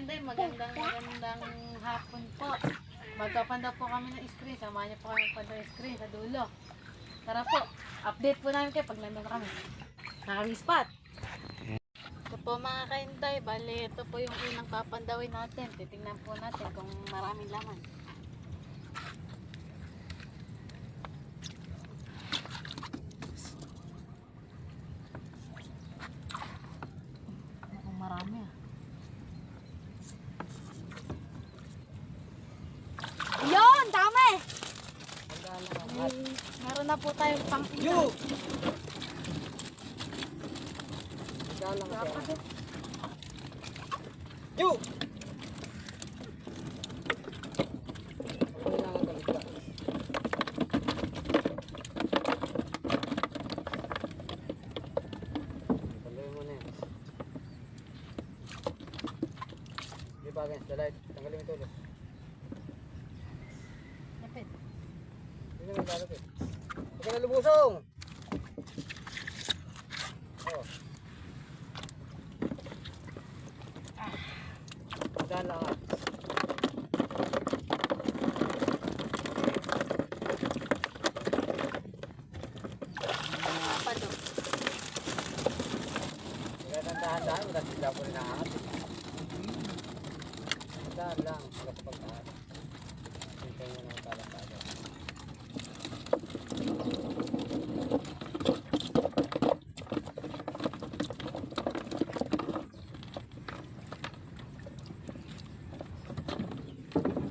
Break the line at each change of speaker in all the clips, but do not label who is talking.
kainday, magandang hapon po. Magpapanda po kami ng screen. Samahan niyo po kami panda ng screen sa dulo. Tara po, update po namin kayo pag nandun kami. Nakami-spot. Ito po mga kainday, bali ito po yung unang papandawin natin. Titingnan po natin kung maraming laman. Kung marami ah. Yun! Dami! Meron na po tayong pang-ilan. Dapat eh.
Yo! Di ba guys, dalay, tanggalin mo ito ulit.
Lapit.
Hindi naman lalapit. Huwag ka na lumusong! Oh. Daan lang ah.
Apa to?
Kaya tandahan-dahan, wala sila po rin nakakapit. Daan lang, wala sa pagtahan. Hintay mo ng talas-talas.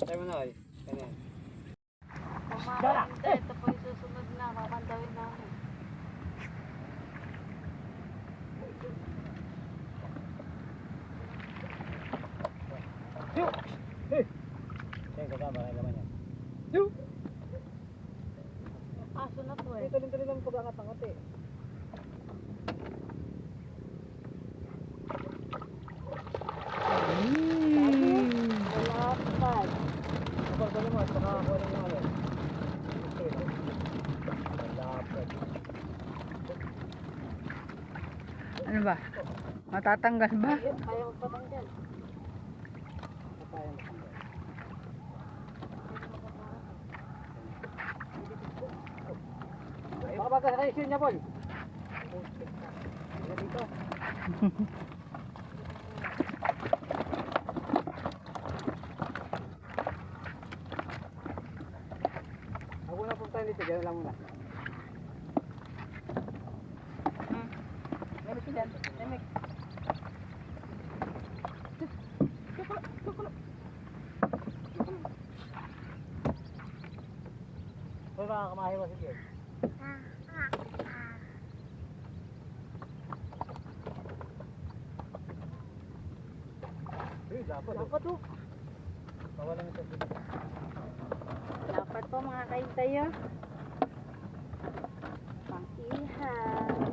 Tayo mo na ay. Ganyan.
Pumakanda, ito po yung susunod na. Papandawin namin.
Yo! Hey! Kaya kasama na naman yan. Yo!
Aso na to eh.
Ito rin lang pagkakatangat eh.
Malapad.
Pagkakatangat mo, pagkakakuha ng mga ano. Malapad.
Ano ba? Matatanggal ba?
Kaya magpatanggal.
Kaya mo. Baka magkakaisyon niya, Paul. Dito. Ako na punta dito, gano'n lang muna.
Meron si Dan. Lemik.
Paul, makakamahiwa si Pierre.
Dapat oh.
Bawal lang ito.
Dapat po mga kaintayo. Pang-ihaw.